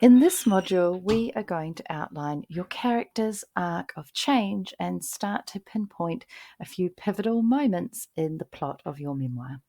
In this module, we are going to outline your character's arc of change and start to pinpoint a few pivotal moments in the plot of your memoir.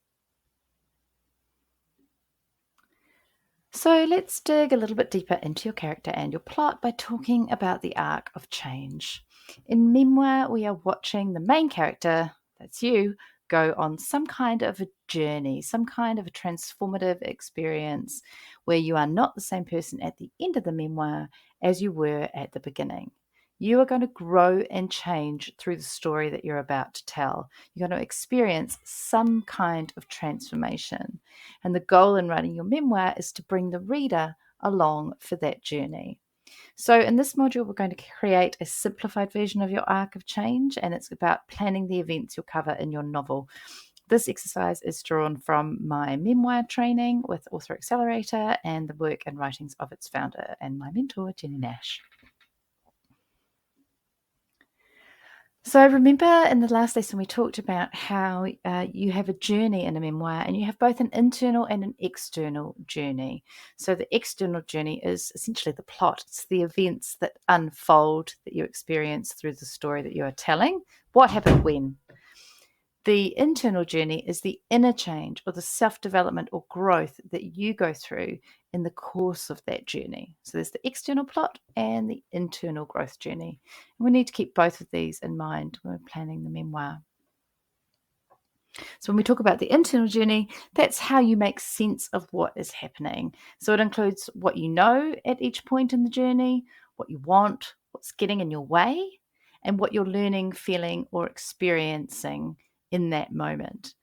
So let's dig a little bit deeper into your character and your plot by talking about the arc of change. In Memoir, we are watching the main character, that's you, go on some kind of a journey, some kind of a transformative experience where you are not the same person at the end of the memoir as you were at the beginning. You are going to grow and change through the story that you're about to tell. You're going to experience some kind of transformation. And the goal in writing your memoir is to bring the reader along for that journey. So, in this module, we're going to create a simplified version of your arc of change, and it's about planning the events you'll cover in your novel. This exercise is drawn from my memoir training with Author Accelerator and the work and writings of its founder and my mentor, Jenny Nash. So remember in the last lesson we talked about how you have a journey in a memoir and you have both an internal and an external journey. So the external journey is essentially the plot. It's the events that unfold that you experience through the story that you are telling. What happened when? The internal journey is the inner change or the self-development or growth that you go through in the course of that journey. So there's the external plot and the internal growth journey. And we need to keep both of these in mind when we're planning the memoir. So when we talk about the internal journey, that's how you make sense of what is happening. So it includes what you know at each point in the journey, what you want, what's getting in your way, and what you're learning, feeling, or experiencing in that moment.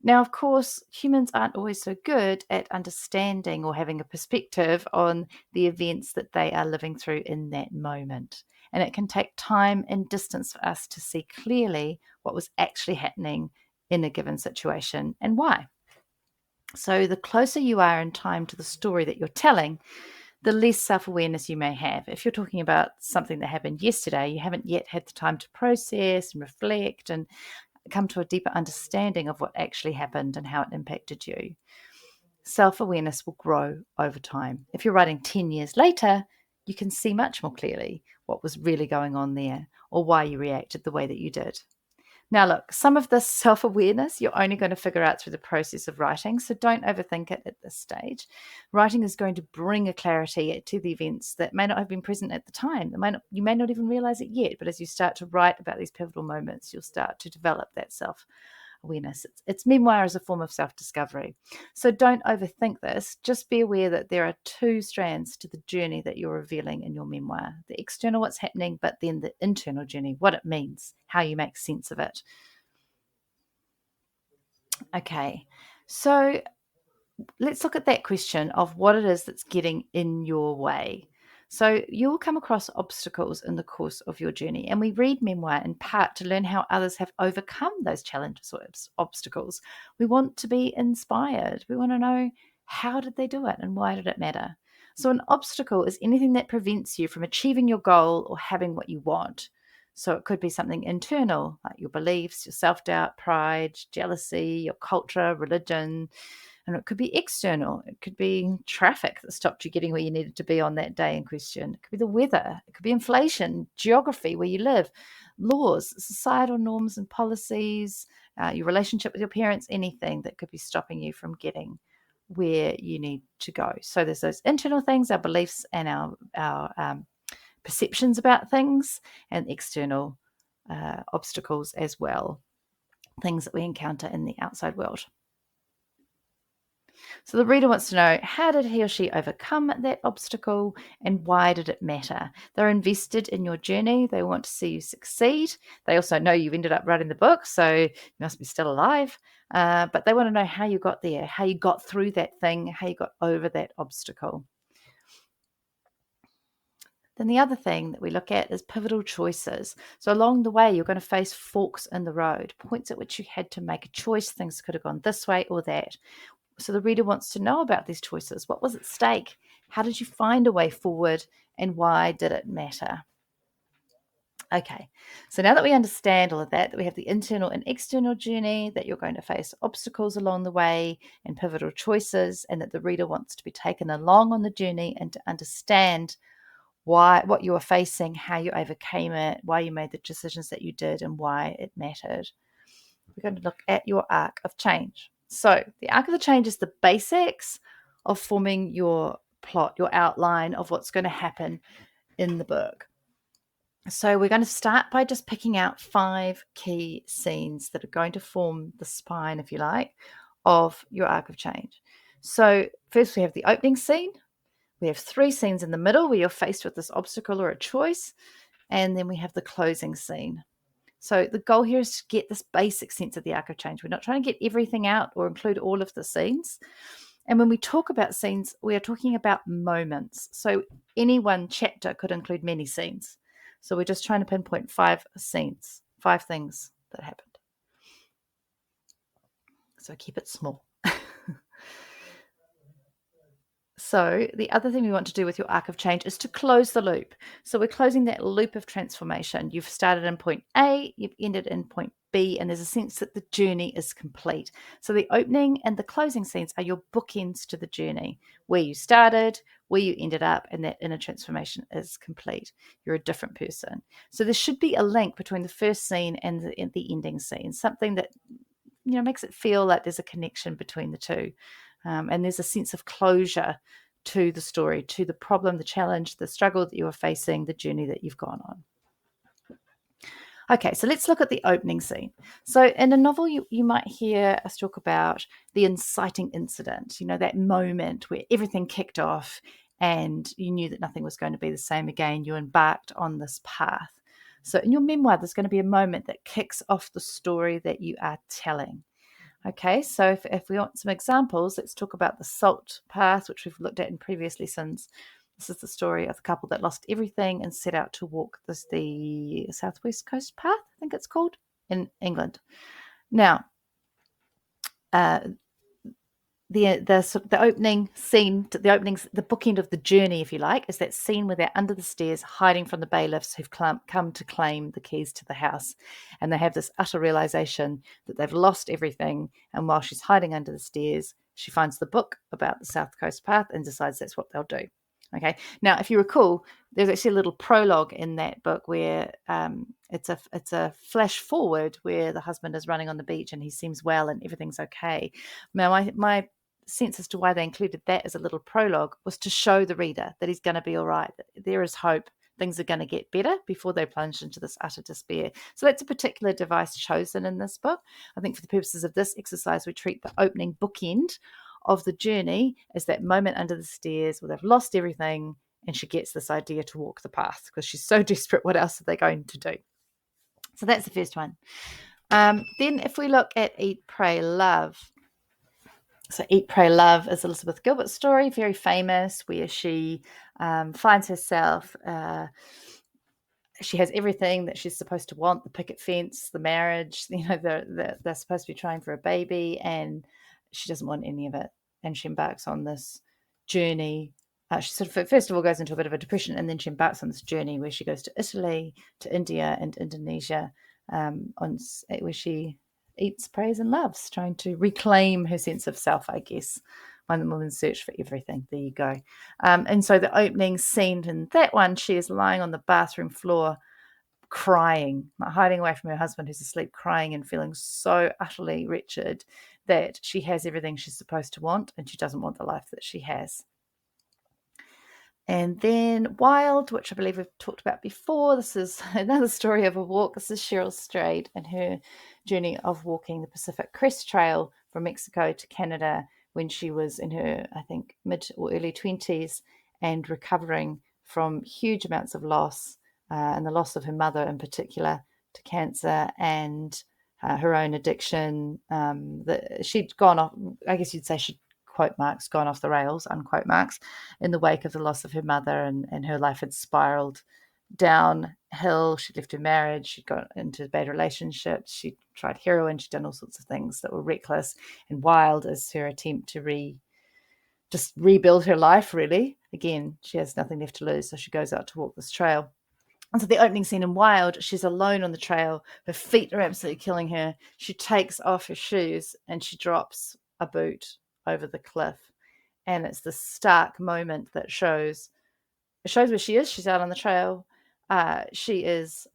Now, of course, humans aren't always so good at understanding or having a perspective on the events that they are living through in that moment. And it can take time and distance for us to see clearly what was actually happening in a given situation and why. So, the closer you are in time to the story that you're telling, the less self awareness you may have. If you're talking about something that happened yesterday, you haven't yet had the time to process and reflect and come to a deeper understanding of what actually happened and how it impacted you. Self-awareness will grow over time. If you're writing 10 years later, you can see much more clearly what was really going on there or why you reacted the way that you did. Now, look, some of this self awareness you're only going to figure out through the process of writing, so don't overthink it at this stage. Writing is going to bring a clarity to the events that may not have been present at the time. You may not even realize it yet, but as you start to write about these pivotal moments, you'll start to develop that self awareness. It's memoir as a form of self discovery. So don't overthink this. Just be aware that there are two strands to the journey that you're revealing in your memoir: the external, what's happening, but then the internal journey, what it means, how you make sense of it. Okay, so let's look at that question of what it is that's getting in your way. So you'll come across obstacles in the course of your journey, and we read memoir in part to learn how others have overcome those challenges or obstacles. We want to be inspired. We want to know, how did they do it and why did it matter? So an obstacle is anything that prevents you from achieving your goal or having what you want. So it could be something internal, like your beliefs, your self-doubt, pride, jealousy, your culture, religion. And it could be external. It could be traffic that stopped you getting where you needed to be on that day in question. It could be the weather. It could be inflation, geography, where you live, laws, societal norms and policies, your relationship with your parents, anything that could be stopping you from getting where you need to go. So there's those internal things, our beliefs and our perceptions about things, and external obstacles as well, things that we encounter in the outside world. So the reader wants to know, how did he or she overcome that obstacle and why did it matter? They're invested in your journey. They want to see you succeed. They also know you ended up writing the book, so you must be still alive. But they want to know how you got there, how you got through that thing, how you got over that obstacle. Then the other thing that we look at is pivotal choices. So along the way, you're going to face forks in the road, points at which you had to make a choice. Things could have gone this way or that. So the reader wants to know about these choices. What was at stake? How did you find a way forward? And why did it matter? Okay, so now that we understand all of that we have the internal and external journey, that you're going to face obstacles along the way and pivotal choices, and that the reader wants to be taken along on the journey and to understand what you were facing, how you overcame it, why you made the decisions that you did, and why it mattered. We're going to look at your arc of change. So the arc of the change is the basics of forming your plot, your outline of what's going to happen in the book. So we're going to start by just picking out 5 key scenes that are going to form the spine, if you like, of your arc of change. So first we have the opening scene. We have 3 scenes in the middle where you're faced with this obstacle or a choice. And then we have the closing scene. So the goal here is to get this basic sense of the arc of change. We're not trying to get everything out or include all of the scenes. And when we talk about scenes, we are talking about moments. So any one chapter could include many scenes. So we're just trying to pinpoint 5 scenes, 5 things that happened. So keep it small. So the other thing we want to do with your arc of change is to close the loop. So we're closing that loop of transformation. You've started in point A, you've ended in point B, and there's a sense that the journey is complete. So the opening and the closing scenes are your bookends to the journey, where you started, where you ended up, and that inner transformation is complete. You're a different person. So there should be a link between the first scene and the ending scene, something that makes it feel like there's a connection between the two. And there's a sense of closure to the story, to the problem, the challenge, the struggle that you are facing, the journey that you've gone on. Okay, so let's look at the opening scene. So in a novel, you might hear us talk about the inciting incident, that moment where everything kicked off and you knew that nothing was going to be the same again. You embarked on this path. So in your memoir, there's going to be a moment that kicks off the story that you are telling. Okay, so if we want some examples, let's talk about the salt path, which we've looked at in previous lessons. This is the story of the couple that lost everything and set out to walk the Southwest Coast Path, I think it's called, in England. Now, the opening scene, the bookend of the journey, if you like, is that scene where they're under the stairs hiding from the bailiffs who've come to claim the keys to the house. And they have this utter realization that they've lost everything. And while she's hiding under the stairs, she finds the book about the South Coast Path and decides that's what they'll do. Okay. Now, if you recall, there's actually a little prologue in that book where it's a flash forward where the husband is running on the beach and he seems well and everything's okay. Now, my sense as to why they included that as a little prologue was to show the reader that he's going to be all right. There is hope. Things are going to get better before they plunge into this utter despair. So that's a particular device chosen in this book. I think for the purposes of this exercise, we treat the opening bookend of the journey as that moment under the stairs where they've lost everything and she gets this idea to walk the path because she's so desperate. What else are they going to do? So that's the first one. Then if we look at Eat, Pray, Love. So Eat, Pray, Love is Elizabeth Gilbert's story, very famous, where she finds herself, she has everything that she's supposed to want, the picket fence, the marriage, they're supposed to be trying for a baby, and she doesn't want any of it. And she embarks on this journey. She sort of, first of all, goes into a bit of a depression, and then she embarks on this journey where she goes to Italy, to India, and Indonesia, where she eats, prays, and loves, trying to reclaim her sense of self, I guess. One woman's search for everything. There you go. And so the opening scene in that one, she is lying on the bathroom floor, crying, hiding away from her husband who's asleep, crying and feeling so utterly wretched that she has everything she's supposed to want and she doesn't want the life that she has. And then Wild, which I believe we've talked about before. This is another story of a walk. This is Cheryl Strayed and her journey of walking the Pacific Crest Trail from Mexico to Canada when she was in her, I think, mid or early 20s and recovering from huge amounts of loss and the loss of her mother in particular to cancer and her own addiction. She'd gone off, I guess you'd say she'd, quote marks, gone off the rails, unquote marks, in the wake of the loss of her mother, and her life had spiraled downhill. She'd left her marriage, she'd got into bad relationships, she'd tried heroin, she'd done all sorts of things that were reckless, and Wild is her attempt to just rebuild her life, really. Again, she has nothing left to lose, so she goes out to walk this trail. And so the opening scene in Wild, she's alone on the trail. Her feet are absolutely killing her. She takes off her shoes and she drops a boot over the cliff. And it's the stark moment that shows where she is. She's out on the trail. She is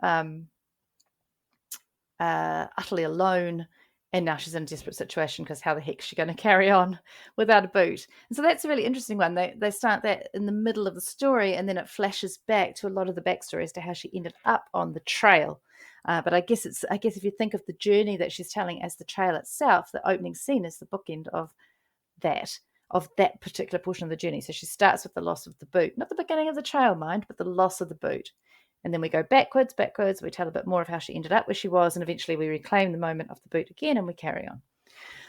utterly alone, and now she's in a desperate situation because how the heck is she going to carry on without a boot? And so that's a really interesting one. They start that in the middle of the story, and then it flashes back to a lot of the backstory as to how she ended up on the trail. But I guess if you think of the journey that she's telling as the trail itself, the opening scene is the bookend that of that particular portion of the journey. So she starts with the loss of the boot, not the beginning of the trail, mind, but the loss of the boot. And then we go backwards. We tell a bit more of how she ended up where she was, and eventually we reclaim the moment of the boot again and we carry on.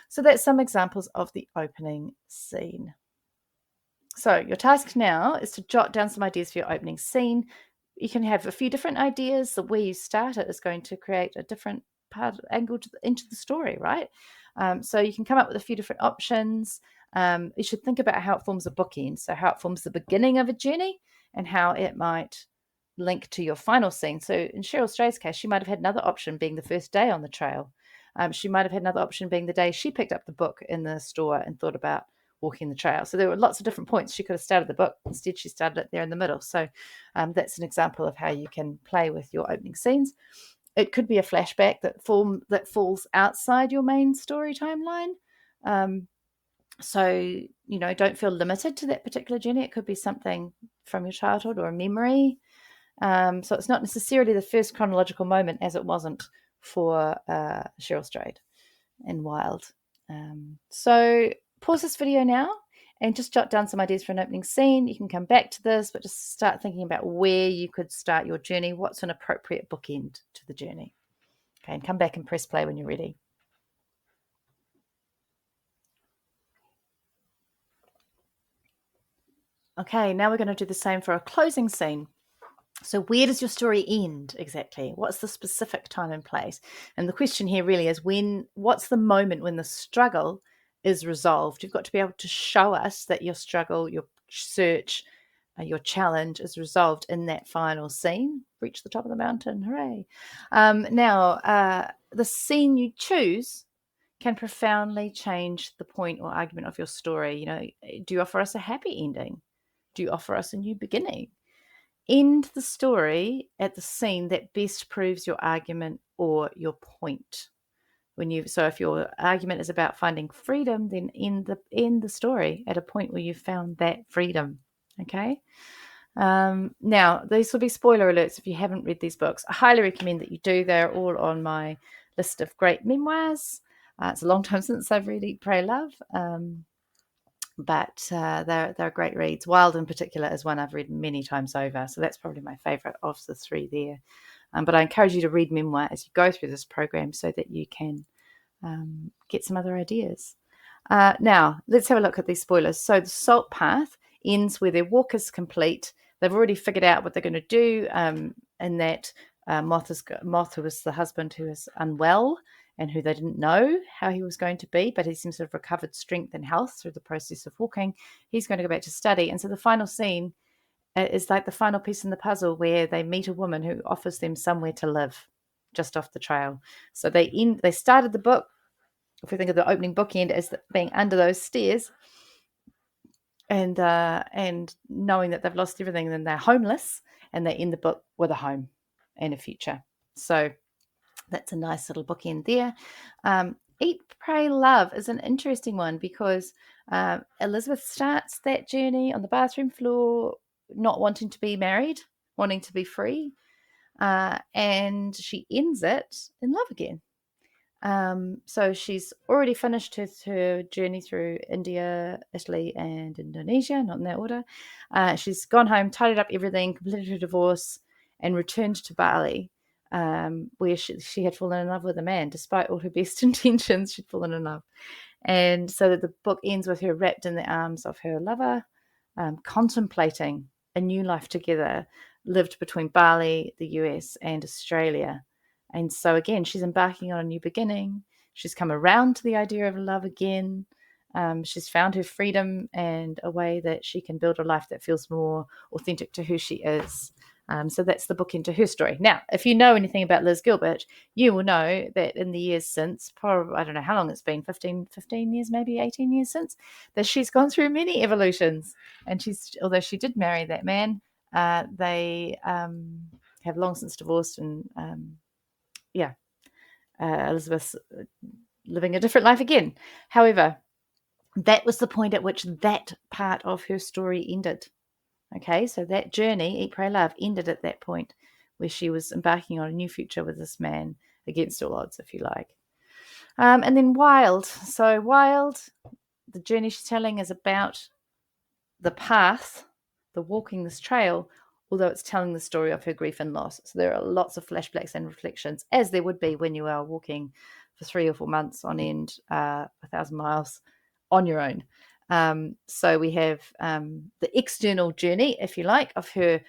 So that's some examples of the opening scene. So your task now is to jot down some ideas for your opening scene. You can have a few different ideas. The way you start it is going to create a different angle into the story, right? So you can come up with a few different options. You should think about how it forms a bookend. So how it forms the beginning of a journey and how it might link to your final scene. So in Cheryl Stray's case, she might have had another option being the first day on the trail. She might have had another option being the day she picked up the book in the store and thought about walking the trail. So there were lots of different points. She could have started the book. Instead, she started it there in the middle. So that's an example of how you can play with your opening scenes. It could be a flashback that falls outside your main story timeline. So, don't feel limited to that particular journey. It could be something from your childhood or a memory. So it's not necessarily the first chronological moment, as it wasn't for Cheryl Strayed in Wild. So pause this video now and just jot down some ideas for an opening scene. You can come back to this, but just start thinking about where you could start your journey. What's an appropriate bookend to the journey? Okay, and come back and press play when you're ready. Okay, now we're going to do the same for a closing scene. So where does your story end exactly? What's the specific time and place? And the question here really is what's the moment when the struggle is resolved? You've got to be able to show us that your struggle, your search, your challenge is resolved in that final scene. Reach the top of the mountain, hooray. Now, the scene you choose can profoundly change the point or argument of your story. Do you offer us a happy ending? Do you offer us a new beginning? End the story at the scene that best proves your argument or your point. So if your argument is about finding freedom, then end the story at a point where you've found that freedom. Okay. Now, these will be spoiler alerts if you haven't read these books. I highly recommend that you do. They're all on my list of great memoirs. It's a long time since I've read Eat, Pray, Love. But they're great reads. Wild in particular is one I've read many times over, so that's probably my favourite of the three there. But I encourage you to read Memoir as you go through this program so that you can get some other ideas. Now, let's have a look at these spoilers. So the salt path ends where their walk is complete. They've already figured out what they're going to do, and that Moth, who was the husband who is unwell, and who they didn't know how he was going to be, but he seems to have recovered strength and health through the process of walking. He's going to go back to study. And so the final scene is like the final piece in the puzzle where they meet a woman who offers them somewhere to live just off the trail. So they started the book, if we think of the opening bookend as being under those stairs, and knowing that they've lost everything, and then they're homeless, and they end the book with a home and a future. So that's a nice little bookend there. Eat, Pray, Love is an interesting one because Elizabeth starts that journey on the bathroom floor, not wanting to be married, wanting to be free, and she ends it in love again. So she's already finished her journey through India, Italy, and Indonesia, not in that order. She's gone home, tidied up everything, completed her divorce, and returned to Bali, where she had fallen in love with a man. Despite all her best intentions, she'd fallen in love. And so that the book ends with her wrapped in the arms of her lover, contemplating a new life together, lived between Bali, the US, and Australia. And so again, she's embarking on a new beginning. She's come around to the idea of love again. She's found her freedom and a way that she can build a life that feels more authentic to who she is. So that's the bookend to her story. Now, if you know anything about Liz Gilbert, you will know that in the years since, probably, I don't know how long it's been, 15 years, maybe 18 years since, that she's gone through many evolutions. And although she did marry that man, they have long since divorced, and Elizabeth's living a different life again. However, that was the point at which that part of her story ended. Okay, so that journey, Eat, Pray, Love, ended at that point where she was embarking on a new future with this man against all odds, if you like. And then Wild. So Wild, the journey she's telling is about the path, the walking this trail, although it's telling the story of her grief and loss. So there are lots of flashbacks and reflections, as there would be when you are walking for 3 or 4 months on end, 1,000 miles on your own. So we have the external journey, if you like, of her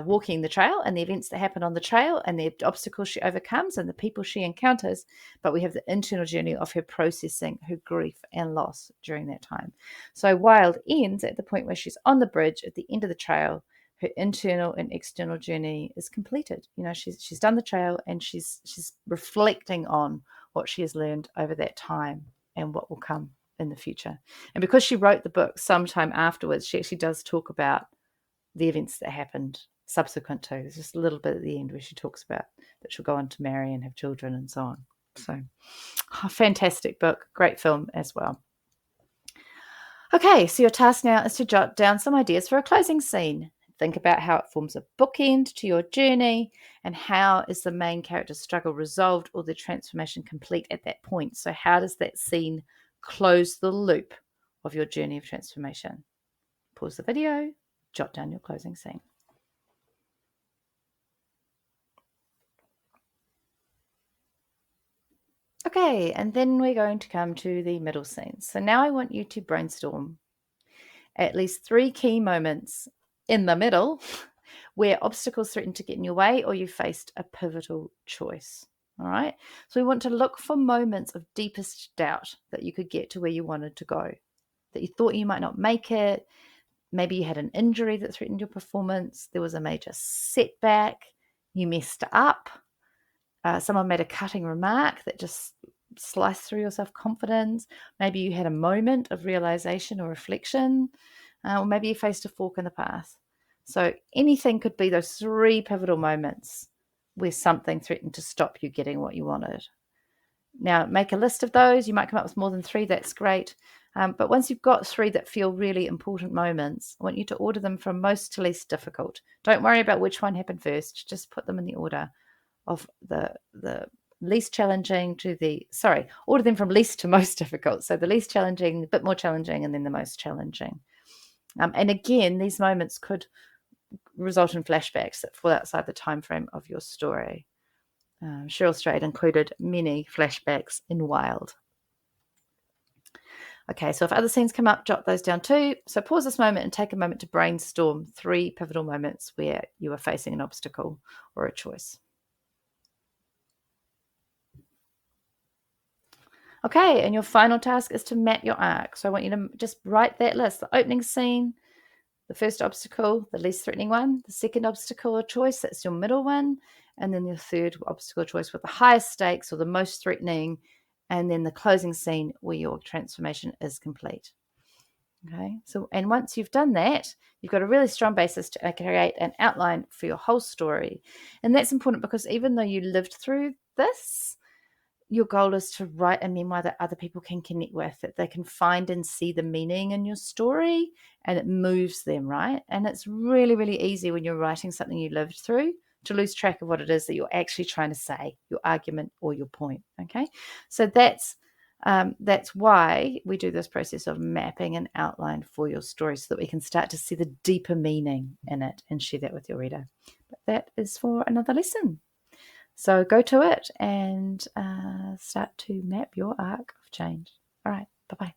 walking the trail and the events that happen on the trail and the obstacles she overcomes and the people she encounters. But we have the internal journey of her processing her grief and loss during that time. So Wild ends at the point where she's on the bridge at the end of the trail. Her internal and external journey is completed. You know, she's done the trail and she's reflecting on what she has learned over that time and what will come in the future. And because she wrote the book sometime afterwards, she actually does talk about the events that happened subsequent to. There's just a little bit at the end where she talks about that she'll go on to marry and have children and so on. So, fantastic book, great film as well. Okay, so your task now is to jot down some ideas for a closing scene. Think about how it forms a bookend to your journey and how is the main character's struggle resolved or the transformation complete at that point. So how does that scene close the loop of your journey of transformation? Pause the video, jot down your closing scene. Okay, and then we're going to come to the middle scene. So now I want you to brainstorm at least 3 key moments in the middle where obstacles threaten to get in your way or you faced a pivotal choice. All right. So we want to look for moments of deepest doubt that you could get to where you wanted to go, that you thought you might not make it. Maybe you had an injury that threatened your performance. There was a major setback. You messed up. Someone made a cutting remark that just sliced through your self-confidence. Maybe you had a moment of realization or reflection, or maybe you faced a fork in the path. So anything could be those 3 pivotal moments where something threatened to stop you getting what you wanted. Now, make a list of those. You might come up with more than 3. That's great. But once you've got 3 that feel really important moments, I want you to order them from most to least difficult. Don't worry about which one happened first. Just put them in the order of the least challenging to order them from least to most difficult. So the least challenging, a bit more challenging, and then the most challenging. And again, these moments could result in flashbacks that fall outside the time frame of your story. Cheryl Strayed included many flashbacks in Wild. Okay, so if other scenes come up, jot those down too. So pause this moment and take a moment to brainstorm 3 pivotal moments where you are facing an obstacle or a choice. Okay, and your final task is to map your arc. So I want you to just write that list: the opening scene, the first obstacle, the least threatening one, the second obstacle or choice, that's your middle one, and then your third obstacle or choice with the highest stakes or the most threatening, and then the closing scene where your transformation is complete. Okay, so and once you've done that, you've got a really strong basis to create an outline for your whole story. And that's important because even though you lived through this, your goal is to write a memoir that other people can connect with, that they can find and see the meaning in your story and it moves them, right? And it's really, really easy when you're writing something you lived through to lose track of what it is that you're actually trying to say, your argument or your point, okay? So that's why we do this process of mapping an outline for your story so that we can start to see the deeper meaning in it and share that with your reader. But that is for another lesson. So go to it and start to map your arc of change. All right, bye-bye.